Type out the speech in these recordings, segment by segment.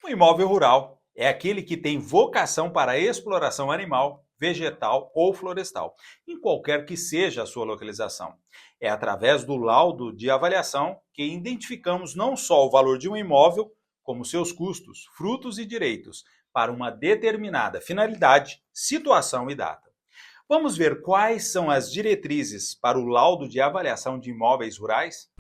O imóvel rural é aquele que tem vocação para exploração animal, vegetal ou florestal, em qualquer que seja a sua localização. É através do laudo de avaliação que identificamos não só o valor de um imóvel, como seus custos, frutos e direitos, para uma determinada finalidade, situação e data. Vamos ver quais são as diretrizes para o laudo de avaliação de imóveis rurais?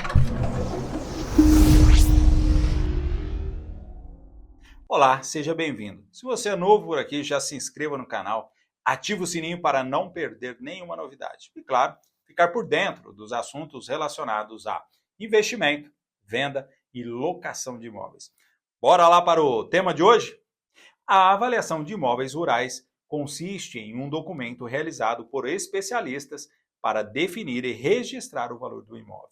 Olá, seja bem-vindo. Se você é novo por aqui, já se inscreva no canal, ative o sininho para não perder nenhuma novidade. E claro, ficar por dentro dos assuntos relacionados a investimento, venda e locação de imóveis. Bora lá para o tema de hoje? A avaliação de imóveis rurais consiste em um documento realizado por especialistas para definir e registrar o valor do imóvel,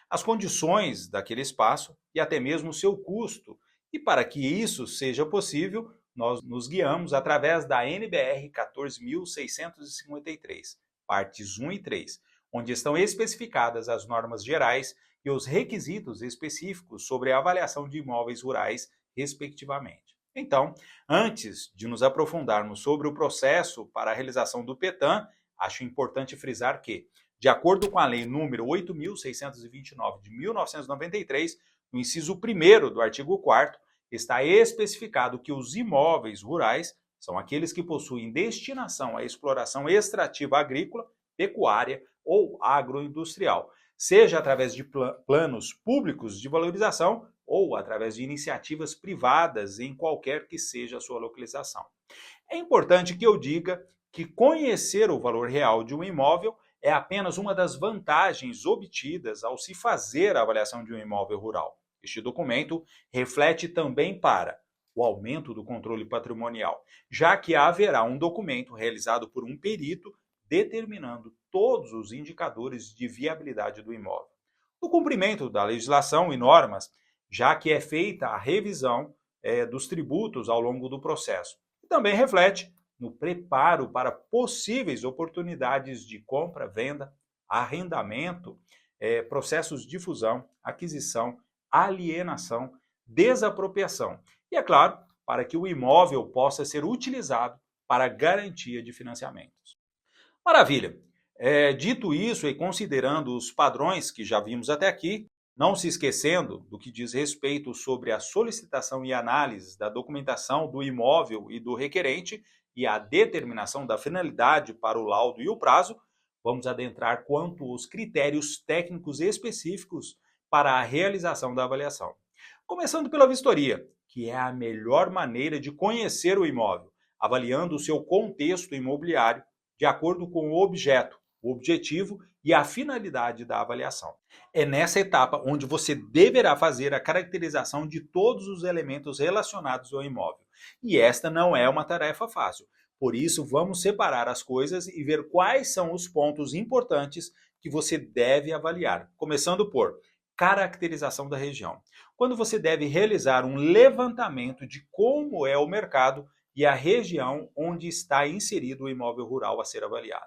as condições daquele espaço e até mesmo o seu custo. E para que isso seja possível, nós nos guiamos através da NBR 14.653, partes 1 e 3, onde estão especificadas as normas gerais e os requisitos específicos sobre a avaliação de imóveis rurais, respectivamente. Então, antes de nos aprofundarmos sobre o processo para a realização do PETAM, acho importante frisar que, de acordo com a Lei nº 8.629 de 1993, no inciso 1º do artigo 4º, está especificado que os imóveis rurais são aqueles que possuem destinação à exploração extrativa agrícola, pecuária ou agroindustrial, seja através de planos públicos de valorização ou através de iniciativas privadas em qualquer que seja a sua localização. É importante que eu diga que conhecer o valor real de um imóvel é apenas uma das vantagens obtidas ao se fazer a avaliação de um imóvel rural. Este documento reflete também para o aumento do controle patrimonial, já que haverá um documento realizado por um perito determinando todos os indicadores de viabilidade do imóvel. O cumprimento da legislação e normas, já que é feita a revisão dos tributos ao longo do processo. E também reflete no preparo para possíveis oportunidades de compra, venda, arrendamento, processos de fusão, aquisição, alienação, desapropriação. E, é claro, para que o imóvel possa ser utilizado para garantia de financiamentos. Maravilha! Dito isso e considerando os padrões que já vimos até aqui, não se esquecendo do que diz respeito sobre a solicitação e análise da documentação do imóvel e do requerente e a determinação da finalidade para o laudo e o prazo, vamos adentrar quanto aos critérios técnicos específicos para a realização da avaliação. Começando pela vistoria, que é a melhor maneira de conhecer o imóvel, avaliando o seu contexto imobiliário de acordo com o objeto, o objetivo e a finalidade da avaliação. É nessa etapa onde você deverá fazer a caracterização de todos os elementos relacionados ao imóvel. E esta não é uma tarefa fácil. Por isso, vamos separar as coisas e ver quais são os pontos importantes que você deve avaliar. Começando por caracterização da região. Quando você deve realizar um levantamento de como é o mercado e a região onde está inserido o imóvel rural a ser avaliado.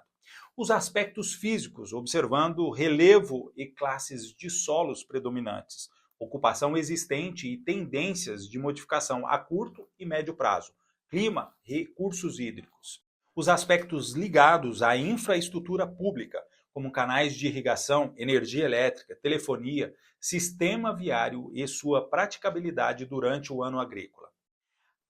Os aspectos físicos, observando relevo e classes de solos predominantes, ocupação existente e tendências de modificação a curto e médio prazo, clima, recursos hídricos. Os aspectos ligados à infraestrutura pública, como canais de irrigação, energia elétrica, telefonia, sistema viário e sua praticabilidade durante o ano agrícola.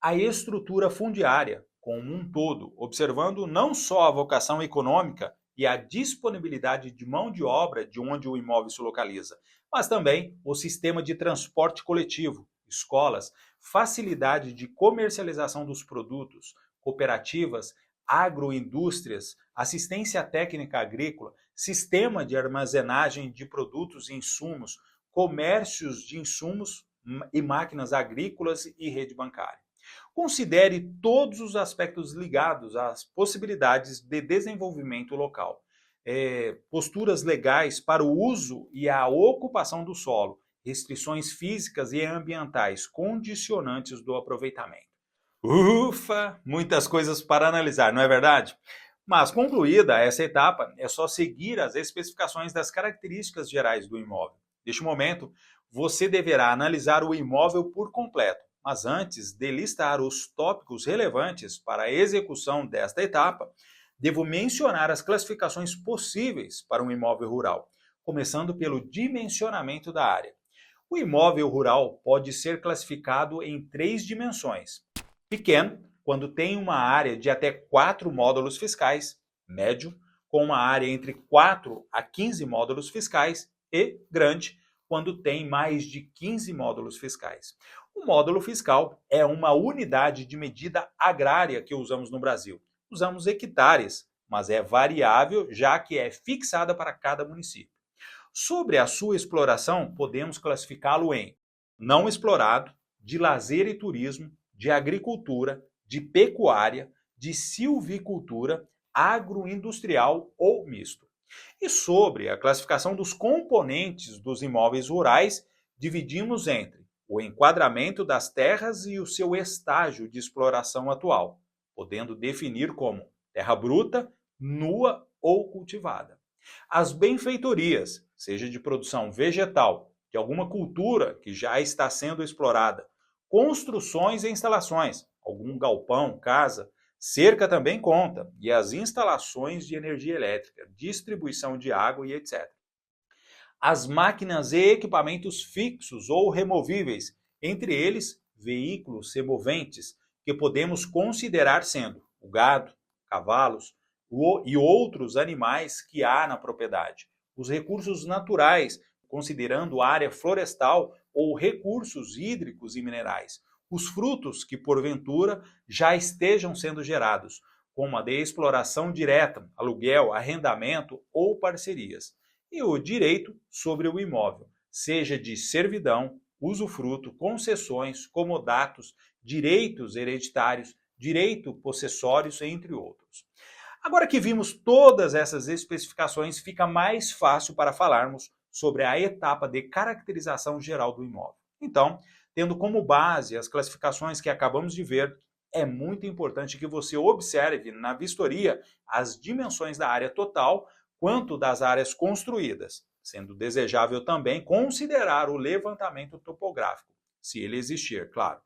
A estrutura fundiária, como um todo, observando não só a vocação econômica e a disponibilidade de mão de obra de onde o imóvel se localiza, mas também o sistema de transporte coletivo, escolas, facilidade de comercialização dos produtos, cooperativas, agroindústrias, assistência técnica agrícola, sistema de armazenagem de produtos e insumos, comércios de insumos e máquinas agrícolas e rede bancária. Considere todos os aspectos ligados às possibilidades de desenvolvimento local, posturas legais para o uso e a ocupação do solo, restrições físicas e ambientais condicionantes do aproveitamento. Ufa! Muitas coisas para analisar, não é verdade? Mas, concluída essa etapa, é só seguir as especificações das características gerais do imóvel. Neste momento, você deverá analisar o imóvel por completo, mas antes de listar os tópicos relevantes para a execução desta etapa, devo mencionar as classificações possíveis para um imóvel rural, começando pelo dimensionamento da área. O imóvel rural pode ser classificado em 3 dimensões: pequeno, quando tem uma área de até 4 módulos fiscais; médio, com uma área entre 4 a 15 módulos fiscais; e grande, quando tem mais de 15 módulos fiscais. O módulo fiscal é uma unidade de medida agrária que usamos no Brasil. Usamos hectares, mas é variável, já que é fixada para cada município. Sobre a sua exploração, podemos classificá-lo em não explorado, de lazer e turismo, de agricultura, de pecuária, de silvicultura, agroindustrial ou misto. E sobre a classificação dos componentes dos imóveis rurais, dividimos entre o enquadramento das terras e o seu estágio de exploração atual, podendo definir como terra bruta, nua ou cultivada. As benfeitorias, seja de produção vegetal, de alguma cultura que já está sendo explorada, construções e instalações, algum galpão, casa, cerca também conta, e as instalações de energia elétrica, distribuição de água e etc. As máquinas e equipamentos fixos ou removíveis, entre eles veículos semoventes, que podemos considerar sendo o gado, cavalos e outros animais que há na propriedade. Os recursos naturais, considerando área florestal ou recursos hídricos e minerais. Os frutos que, porventura, já estejam sendo gerados, como a de exploração direta, aluguel, arrendamento ou parcerias. E o direito sobre o imóvel, seja de servidão, usufruto, concessões, comodatos, direitos hereditários, direito possessórios, entre outros. Agora que vimos todas essas especificações, fica mais fácil para falarmos sobre a etapa de caracterização geral do imóvel. Então, tendo como base as classificações que acabamos de ver, é muito importante que você observe na vistoria as dimensões da área total quanto das áreas construídas, sendo desejável também considerar o levantamento topográfico, se ele existir, claro.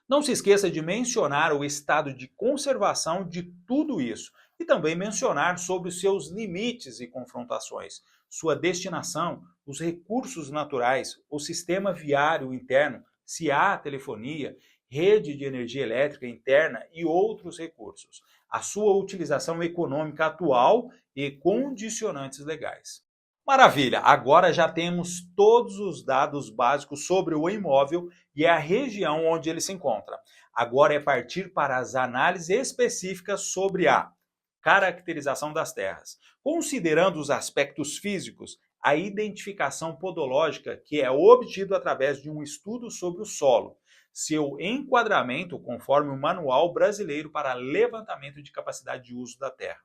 Não se esqueça de mencionar o estado de conservação de tudo isso e também mencionar sobre os seus limites e confrontações, sua destinação, os recursos naturais, o sistema viário interno, se há telefonia, rede de energia elétrica interna e outros recursos, a sua utilização econômica atual e condicionantes legais. Maravilha! Agora já temos todos os dados básicos sobre o imóvel e a região onde ele se encontra. Agora é partir para as análises específicas sobre a caracterização das terras, considerando os aspectos físicos, a identificação podológica, que é obtido através de um estudo sobre o solo, seu enquadramento conforme o Manual Brasileiro para Levantamento de Capacidade de Uso da Terra.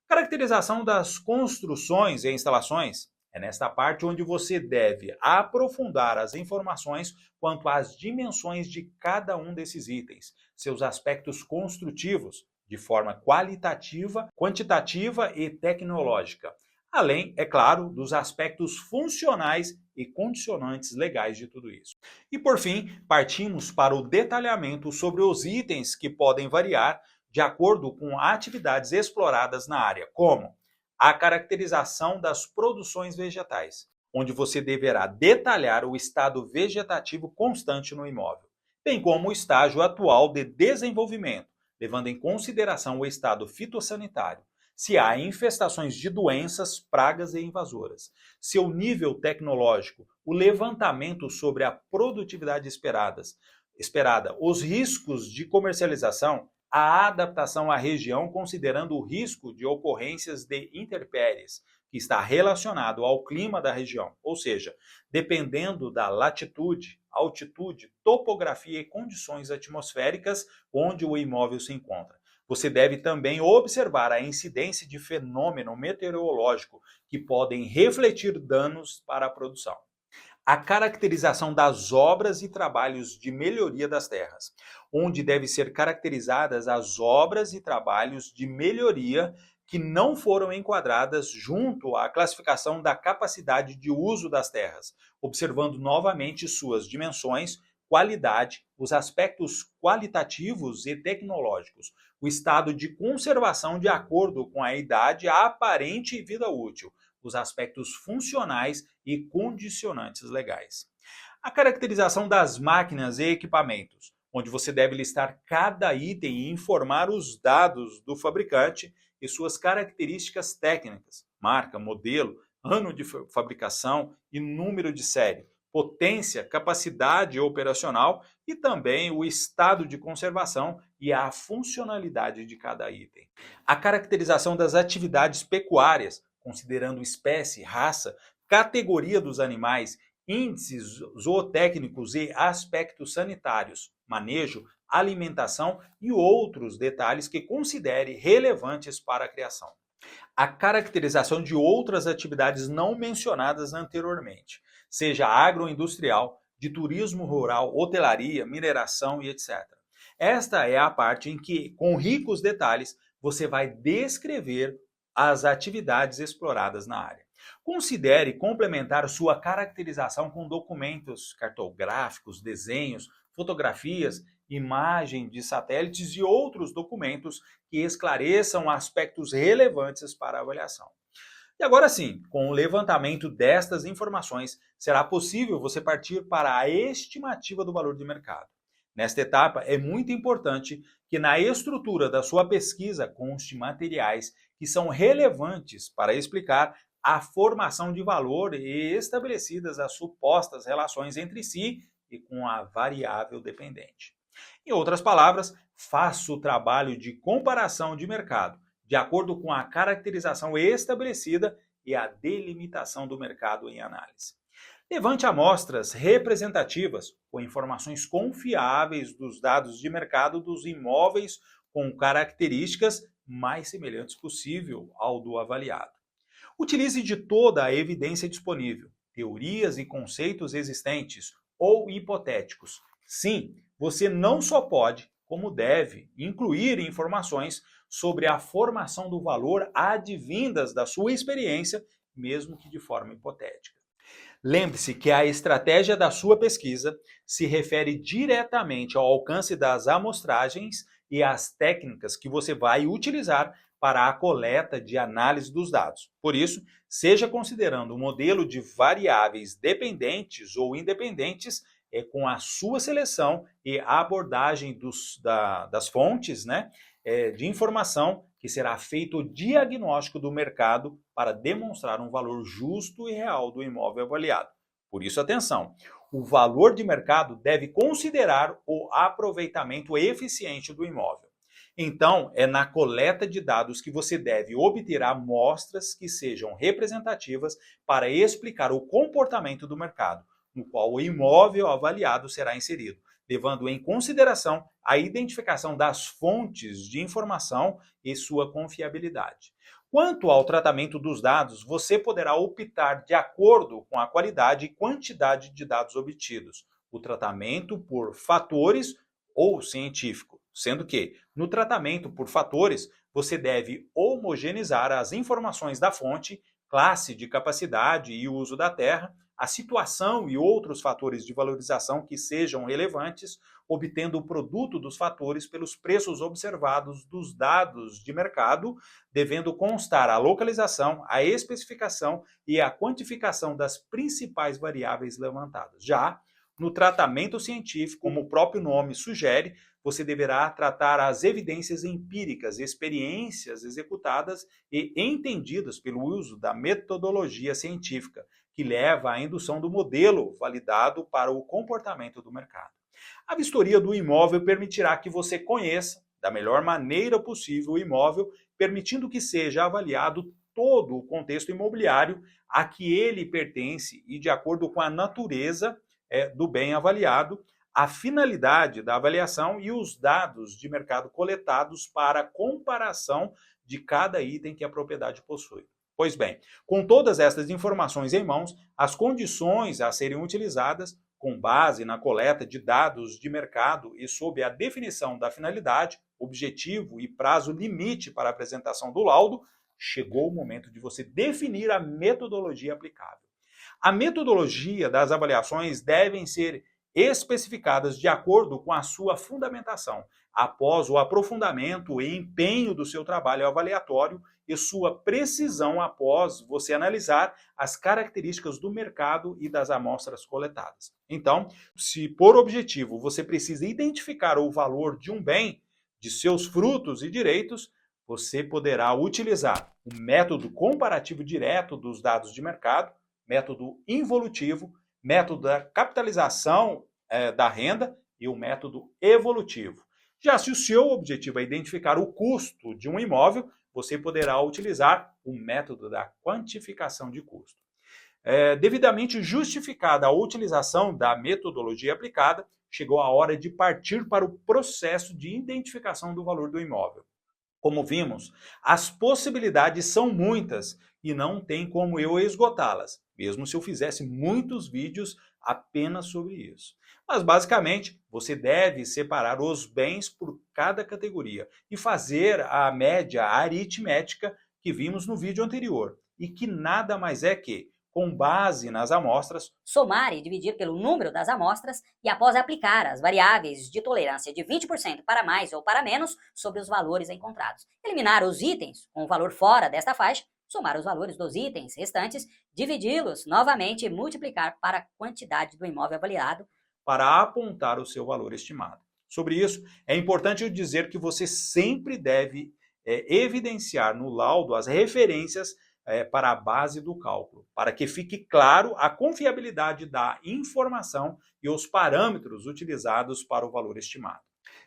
Caracterização das construções e instalações é nesta parte onde você deve aprofundar as informações quanto às dimensões de cada um desses itens, seus aspectos construtivos, de forma qualitativa, quantitativa e tecnológica, além, é claro, dos aspectos funcionais e condicionantes legais de tudo isso. E por fim, partimos para o detalhamento sobre os itens que podem variar de acordo com atividades exploradas na área, como a caracterização das produções vegetais, onde você deverá detalhar o estado vegetativo constante no imóvel, bem como o estágio atual de desenvolvimento, levando em consideração o estado fitossanitário, se há infestações de doenças, pragas e invasoras, seu nível tecnológico, o levantamento sobre a produtividade esperada, os riscos de comercialização, a adaptação à região considerando o risco de ocorrências de intempéries, que está relacionado ao clima da região, ou seja, dependendo da latitude, altitude, topografia e condições atmosféricas onde o imóvel se encontra. Você deve também observar a incidência de fenômeno meteorológico que podem refletir danos para a produção. A caracterização das obras e trabalhos de melhoria das terras, onde devem ser caracterizadas as obras e trabalhos de melhoria que não foram enquadradas junto à classificação da capacidade de uso das terras, observando novamente suas dimensões, qualidade, os aspectos qualitativos e tecnológicos, o estado de conservação de acordo com a idade aparente e vida útil, os aspectos funcionais e condicionantes legais. A caracterização das máquinas e equipamentos, onde você deve listar cada item e informar os dados do fabricante e suas características técnicas, marca, modelo, ano de fabricação e número de série, potência, capacidade operacional e também o estado de conservação e a funcionalidade de cada item. A caracterização das atividades pecuárias, considerando espécie, raça, categoria dos animais, índices zootécnicos e aspectos sanitários, manejo, alimentação e outros detalhes que considere relevantes para a criação. A caracterização de outras atividades não mencionadas anteriormente, seja agroindustrial, de turismo rural, hotelaria, mineração e etc. Esta é a parte em que, com ricos detalhes, você vai descrever as atividades exploradas na área. Considere complementar sua caracterização com documentos cartográficos, desenhos, fotografias, imagem de satélites e outros documentos que esclareçam aspectos relevantes para a avaliação. E agora sim, com o levantamento destas informações, será possível você partir para a estimativa do valor de mercado. Nesta etapa, é muito importante que na estrutura da sua pesquisa conste materiais que são relevantes para explicar a formação de valor e estabelecidas as supostas relações entre si e com a variável dependente. Em outras palavras, faça o trabalho de comparação de mercado, de acordo com a caracterização estabelecida e a delimitação do mercado em análise. Levante amostras representativas com informações confiáveis dos dados de mercado dos imóveis com características mais semelhantes possível ao do avaliado. Utilize de toda a evidência disponível, teorias e conceitos existentes ou hipotéticos. Sim, você não só pode, como deve, incluir informações sobre a formação do valor advindas da sua experiência, mesmo que de forma hipotética. Lembre-se que a estratégia da sua pesquisa se refere diretamente ao alcance das amostragens e às técnicas que você vai utilizar para a coleta de análise dos dados. Por isso, seja considerando um modelo de variáveis dependentes ou independentes, com a sua seleção e a abordagem das fontes, de informação, que será feito o diagnóstico do mercado para demonstrar um valor justo e real do imóvel avaliado. Por isso, atenção, o valor de mercado deve considerar o aproveitamento eficiente do imóvel. Então, é na coleta de dados que você deve obter amostras que sejam representativas para explicar o comportamento do mercado, no qual o imóvel avaliado será inserido, levando em consideração a identificação das fontes de informação e sua confiabilidade. Quanto ao tratamento dos dados, você poderá optar de acordo com a qualidade e quantidade de dados obtidos, o tratamento por fatores ou científico, sendo que, no tratamento por fatores, você deve homogeneizar as informações da fonte, classe de capacidade e uso da terra, a situação e outros fatores de valorização que sejam relevantes, obtendo o produto dos fatores pelos preços observados dos dados de mercado, devendo constar a localização, a especificação e a quantificação das principais variáveis levantadas. Já no tratamento científico, como o próprio nome sugere, você deverá tratar as evidências empíricas, experiências executadas e entendidas pelo uso da metodologia científica, que leva à indução do modelo validado para o comportamento do mercado. A vistoria do imóvel permitirá que você conheça, da melhor maneira possível, o imóvel, permitindo que seja avaliado todo o contexto imobiliário a que ele pertence e de acordo com a natureza do bem avaliado, a finalidade da avaliação e os dados de mercado coletados para comparação de cada item que a propriedade possui. Pois bem, com todas estas informações em mãos, as condições a serem utilizadas, com base na coleta de dados de mercado e sob a definição da finalidade, objetivo e prazo limite para a apresentação do laudo, chegou o momento de você definir a metodologia aplicável. A metodologia das avaliações devem ser especificadas de acordo com a sua fundamentação, após o aprofundamento e empenho do seu trabalho avaliatório e sua precisão após você analisar as características do mercado e das amostras coletadas. Então, se por objetivo você precisa identificar o valor de um bem, de seus frutos e direitos, você poderá utilizar o método comparativo direto dos dados de mercado, método involutivo, método da capitalização da renda e o método evolutivo. Já se o seu objetivo é identificar o custo de um imóvel, você poderá utilizar o método da quantificação de custo. Devidamente justificada a utilização da metodologia aplicada, chegou a hora de partir para o processo de identificação do valor do imóvel. Como vimos, as possibilidades são muitas e não tem como eu esgotá-las, mesmo se eu fizesse muitos vídeos apenas sobre isso. Mas basicamente, você deve separar os bens por cada categoria e fazer a média aritmética que vimos no vídeo anterior, e que nada mais é que, com base nas amostras, somar e dividir pelo número das amostras e após aplicar as variáveis de tolerância de 20% para mais ou para menos sobre os valores encontrados. Eliminar os itens com o valor fora desta faixa, somar os valores dos itens restantes, dividi-los novamente e multiplicar para a quantidade do imóvel avaliado para apontar o seu valor estimado. Sobre isso, é importante eu dizer que você sempre deve evidenciar no laudo as referências para a base do cálculo, para que fique claro a confiabilidade da informação e os parâmetros utilizados para o valor estimado.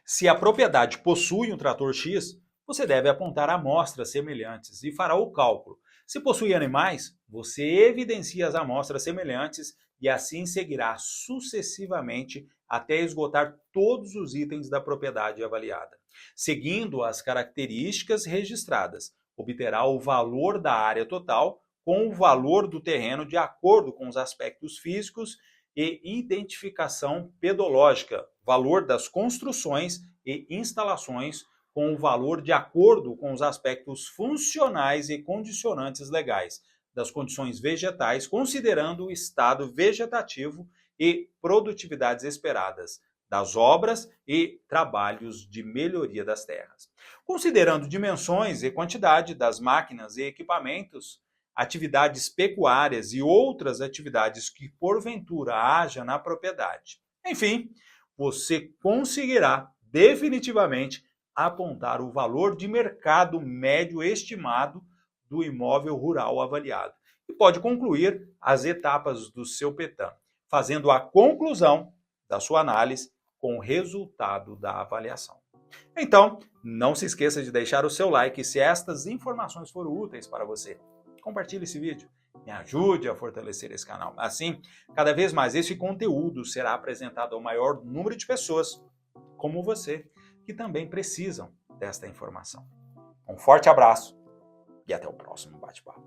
Se a propriedade possui um trator X, você deve apontar amostras semelhantes e fará o cálculo. Se possui animais, você evidencia as amostras semelhantes e assim seguirá sucessivamente até esgotar todos os itens da propriedade avaliada. Seguindo as características registradas, obterá o valor da área total com o valor do terreno de acordo com os aspectos físicos e identificação pedológica, valor das construções e instalações com o valor de acordo com os aspectos funcionais e condicionantes legais das condições vegetais, considerando o estado vegetativo e produtividades esperadas das obras e trabalhos de melhoria das terras. Considerando dimensões e quantidade das máquinas e equipamentos, atividades pecuárias e outras atividades que porventura haja na propriedade. Enfim, você conseguirá definitivamente apontar o valor de mercado médio estimado do imóvel rural avaliado e pode concluir as etapas do seu PETAM, fazendo a conclusão da sua análise com o resultado da avaliação. Então, não se esqueça de deixar o seu like se estas informações foram úteis para você. Compartilhe esse vídeo, me ajude a fortalecer esse canal. Assim, cada vez mais esse conteúdo será apresentado ao maior número de pessoas, como você, que também precisam desta informação. Um forte abraço e até o próximo bate-papo.